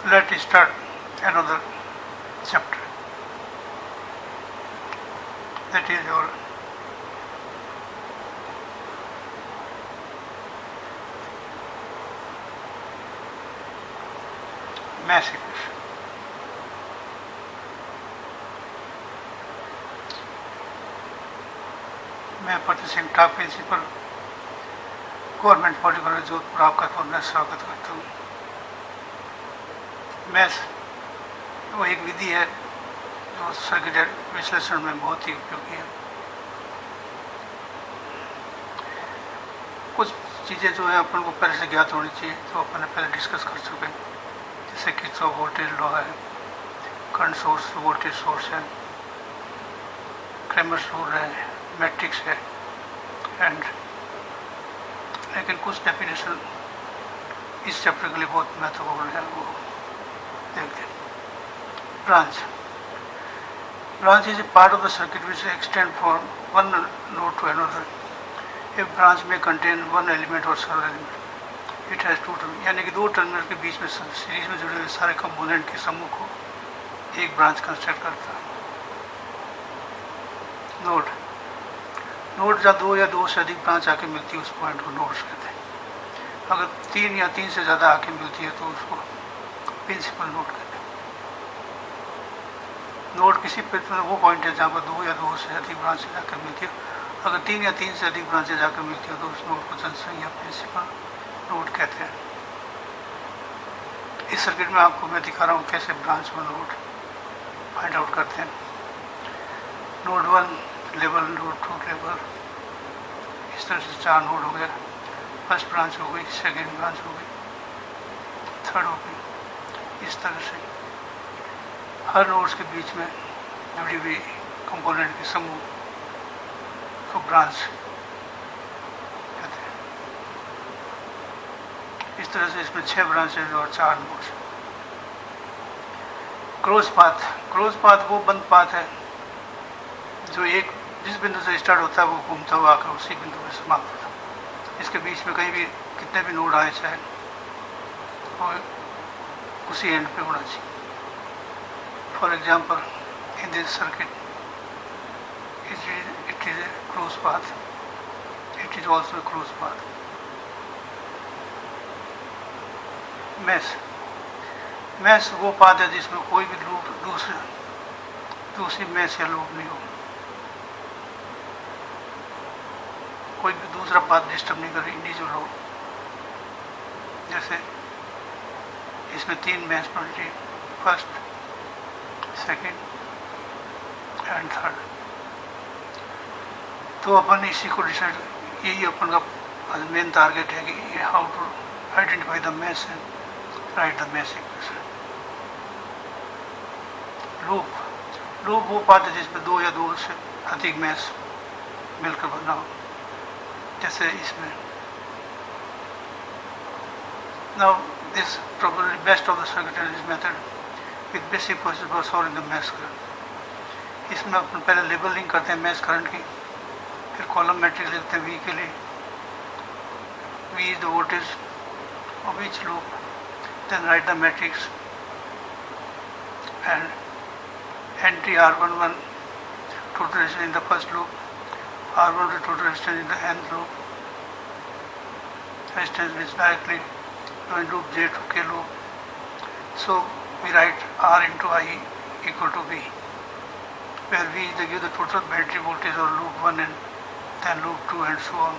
Let's start another chapter. That is your mass equation. मैं प्रति सिंह टॉप principal government political college Jodhpur आपका पुनः स्वागत करता हूँ। मैथ वो एक विधि है जो सर्किट विश्लेषण में बहुत ही उपयोगी है। कुछ चीज़ें जो है अपन को पहले से ज्ञात होनी चाहिए, तो अपन ने पहले डिस्कस कर चुके हैं, जैसे किरचॉफ वोल्टेज लॉ है, करंट सोर्स वोल्टेज सोर्स है, क्रेमर्स रूल है, मैट्रिक्स है, एंड लेकिन कुछ डेफिनेशन इस चैप्टर के लिए बहुत महत्वपूर्ण है, वो देखते हैं। Branch is a part of the circuit which extend from one node to another. A branch में कंटेन वन एलिमेंट और several element. It has two terminal, यानी कि दो टर्मिनल के बीच में सीरीज में जुड़े हुए सारे कंपोनेंट के समूह को एक ब्रांच कंस्ट्रक्ट करता है। नोड जहाँ दो या दो से अधिक ब्रांच आके मिलती है उस पॉइंट को नोड्स कहते हैं। अगर तीन या तीन से ज़्यादा आके मिलती है तो उसको प्रिंसिपल नोड कहते हैं। नोड किसी वो पॉइंट है जहाँ पर दो या दो से अधिक ब्रांचें जाकर मिलती है। अगर तीन या तीन से अधिक ब्रांचें जाकर मिलती है तो उस नोड को जनसंघ या प्रिंसिपल नोड कहते हैं। इस सर्किट में आपको मैं दिखा रहा हूँ कैसे ब्रांच और नोड फाइंड आउट करते हैं। नोड 1 लेवल, नोड 2 लेवल, इस तरह से चार नोड हो गया। फर्स्ट ब्रांच हो गई, सेकेंड ब्रांच हो गई, थर्ड हो गई। इस तरह से हर नोड्स के बीच में जुड़ी हुई कंपोनेंट के समूह को ब्रांच कहते हैं। इस तरह से इसमें 6 ब्रांचेज और 4 नोड्स। क्लोज पाथ वो बंद पाथ है जो एक जिस बिंदु से स्टार्ट होता है वो घूमता हुआ आकर उसी बिंदु में समाप्त होता है। इसके बीच में कहीं भी कितने भी नोड आए चाहे वो उसी एंड पे होना चाहिए। For example in this circuit it is a close path, it is also a close path. Mesh वो पाथ है जिसमें कोई भी लूप दूसरी मैश या लूप नहीं हो, कोई भी दूसरा पाथ डिस्टर्ब नहीं कर इंडिविजुअल हो। जैसे इसमें 3 मैश पलटी, फर्स्ट, सेकंड एंड थर्ड। तो अपन इसी को डिसाइड, यही अपन का मेन टारगेट है कि how to identify the mesh and write the mesh equation. Loop वो पाथ है जिसमें 2 या 2 से अधिक मैश मिलकर बना हो, जैसे इसमें। Now this probably best of the circuit analysis method with basic process for solving the mesh current। इसमें अपन पहले लेबलिंग करते हैं mesh current की, फिर कॉलम मैट्रिक्स लिखते हैं V के लिए। V is the voltage of each loop, then write the matrix and entry R11 total resistance in the first loop, R12 total resistance in the nth loop, resistance is directly join loop J to K loop. So we write R into I equal to V, where V is the total battery voltage of loop 1 and then loop 2 and so on.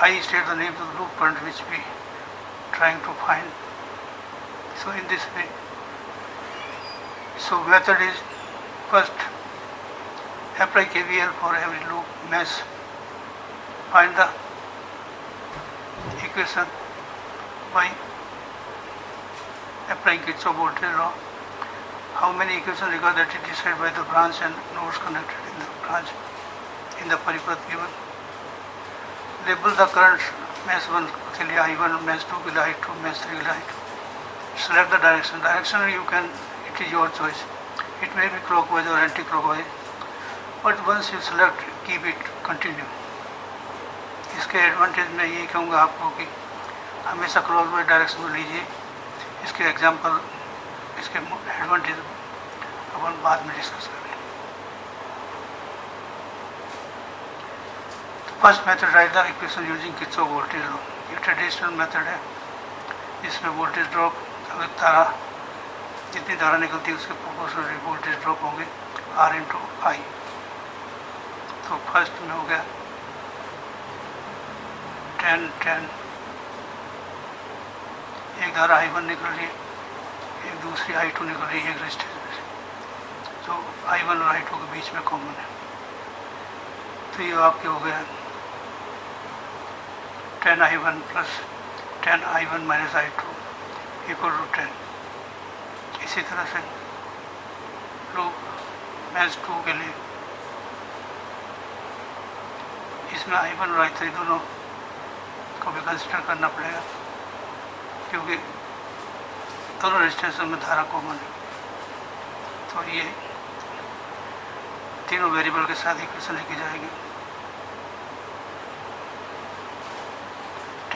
I states the name of the loop current which we trying to find. So in this way, so method is first apply KVL for every loop mesh, find the equation by applying Kirchhoff voltage law. How many equations required that is decided by the branch and nodes connected in the branch in the paripath given. Label the current mesh 1 के लिए I1, mesh 2 के लिए I2, mesh 3 के लिए I2. Select the direction you can, it is your choice. It may be clockwise or anti-clockwise, but once you select, keep it continue. इसके advantage मैं यही कहूँगा आपको कि हमेशा क्लॉकवाइज डायरेक्शन में लीजिए, इसके एग्जाम्पल, इसके एडवांटेज अपन बाद में डिस्कस करेंगे। First method right the equation using Kirchhoff voltage law. ये ट्रेडिशनल मेथड है, इसमें वोल्टेज ड्रॉप, अगर धारा जितनी धारा निकलती है उसके प्रोपोर्शनल वोल्टेज ड्रॉप होंगे R इंटू आई। तो फर्स्ट में हो गया 10 10, एक धारा I1 निकल रही है, एक दूसरी I2 निकल रही है एक रेजिस्टेंस में से, तो I1 और I2 के बीच में कॉमन है। तो ये आपके हो गया 10I1 plus 10I1 minus I2 equal to 10। इसी तरह से लूप मैच 2 के लिए इसमें I1 और I3 दोनों को भी कंसिडर करना पड़ेगा, क्योंकि दोनों रेजिस्टेंस में धारा कॉमन है। तो ये तीनों वेरिएबल के साथ इक्वेशन लिखी जाएगी।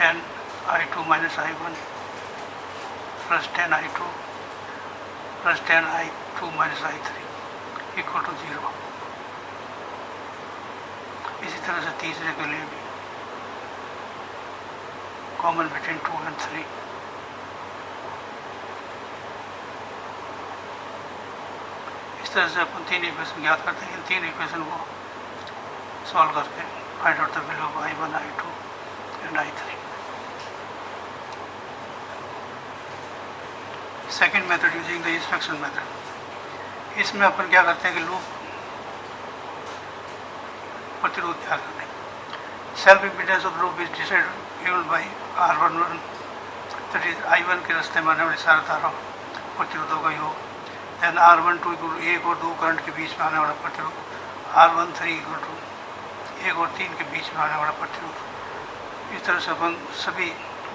10I2 minus I1 plus 10I2 plus 10I2 minus I3 equal to 0। इसी तरह से तीसरे के लिए भी कॉमन बिटवीन 2 एंड 3। इस तरह से अपन तीन इक्वेशन ज्ञात करते हैं। इन तीन इक्वेशन को सॉल्व करके find out the value of I1, I2 and I3। Second method using the instruction method. इसमें अपन क्या करते हैं कि लूप प्रतिरोध क्या करते हैं। Self impedance of loop is decided by R11, that is I1 के रास्ते में आने वाली सारा धारा प्रतिरोधों का योग, देन R12 इक्वल टू 1 और 2 करंट के बीच में आने वाला प्रतिरोध, R13 इक्वल टू 1 और 3 के बीच में आने वाला प्रतिरोध। इस तरह से अपन सभी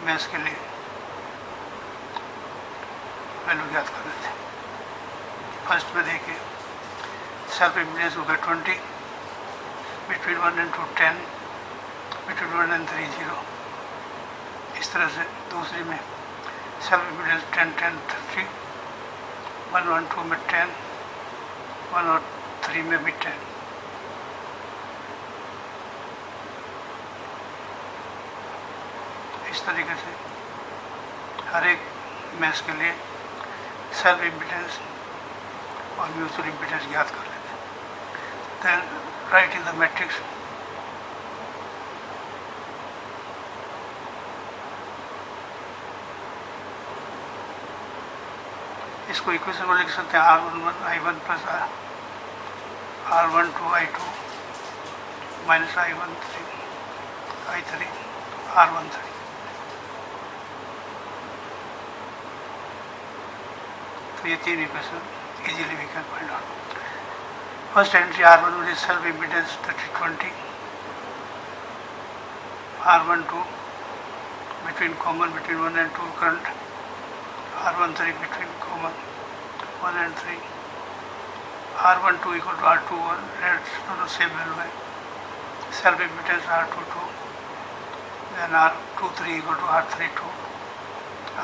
मैच के लिए वैल्यू ज्ञात कर देते हैं। फर्स्ट में देखिए सेल्फ इम्पीडेंस हो गया 20, बिटवीन 1 एंड 2 10, बिटवीन 1 एंड 3 0। इस तरह से दूसरी में सेल्फ इम्पीडेंस 10 10 30, 1 1 2 में 10, 1 और 3 में भी 10। इस तरीके से हर एक मैच के लिए सेल्फ इम्पीडेंस और म्यूचुअल इम्पीडेंस ज्ञात कर लेते हैं। Then write in the matrix इसको इक्वेशन को लिख सकते हैं R11 I1 plus R12 I2 minus I3 R13। तो ये तीन equation easily we can find out. First entry R11 is self impedance 20, R12 between common between 1 and 2 current, R13 between common 1 and 3, R12 equal to R21, that's दोनों same value है। Self impedance R22, then R23 equal to R32,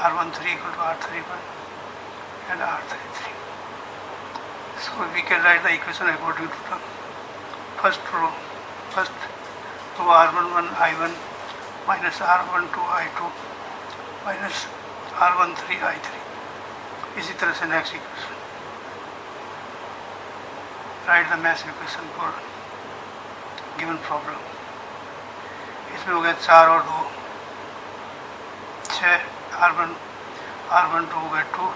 R13 equal to R31 and R33. So we can write the equation according to the first row. First row R11 I1 minus R12 I2 minus R13 I3। इसी तरह से next equation right the mesh equation for given problem. इसमें हो गया 4 और 2 6, R12 हो गया 2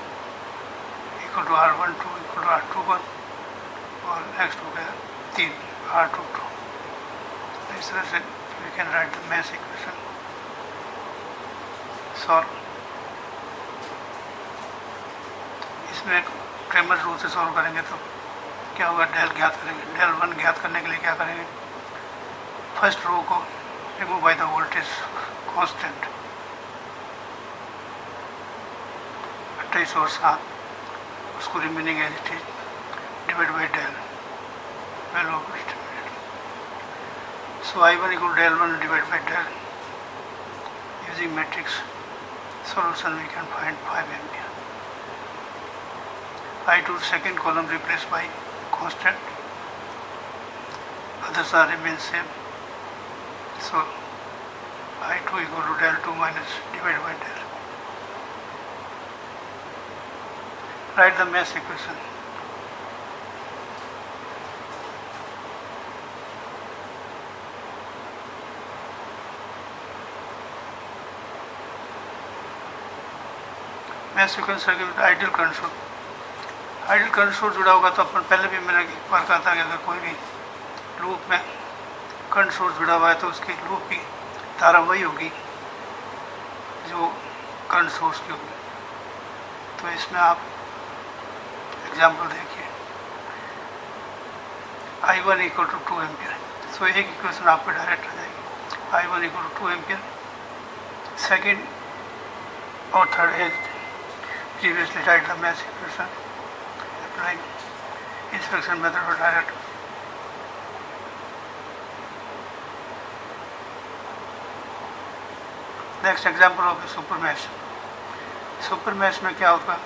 equal to R12 equal to R21 और नेक्स्ट हो गया 3 R22। इस तरह से we can write the mesh equation solve. इसमें क्रेमर रूल से सॉल्व करेंगे तो क्या होगा, डेल ज्ञात करेंगे। डेल 1 ज्ञात करने के लिए क्या करेंगे, फर्स्ट रो को remove by the voltage constant 28 और 7, उसको remaining as it is divide by del value of intermediate. So I1 equal del 1 divide by del using matrix solution we can find 5 ampere. I2 second column replaced by constant, others are remain same. So I2 equal to del 2 minus divided by del. Write the mass equation. mass equation circuit में ideal current source, ideal current source जुड़ा होगा तो अपन पहले भी मैंने एक बार कहा था कि अगर कोई भी लूप में करंट सोर्स जुड़ा हुआ है तो उसकी लूप की धारा वही होगी जो करंट सोर्स की होगी। तो इसमें आप एग्जाम्पल देखिए, I1 इक्वल टू 2 एम्पियर। सो एक इक्वेशन आपको डायरेक्ट आ जाएगी, I1 equal to 2 ampere. Second और थर्ड है previously write the mass equation applying inspection method or direct. Next example of a super mesh. Super mesh में क्या होगा,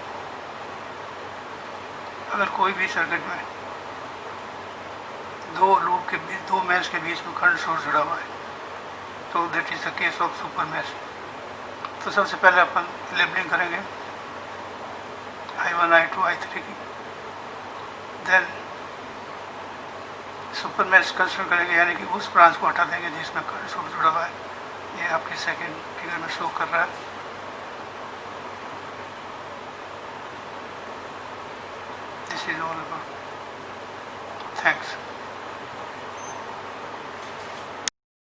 अगर कोई भी सर्किट में दो लूप के बीच, दो मैश के बीच में करंट सोर्स जुड़ा हुआ है तो that is the case of super mesh. तो सबसे पहले अपन लेबलिंग करेंगे I1, I2, I3 की, देन सुपर मैश कंसिडर करेंगे, यानी कि उस ब्रांच को हटा देंगे जिसमें करंट सोर्स जुड़ा हुआ है। ये आपके सेकेंड फिगर में शो कर रहा है। This is all about, thanks.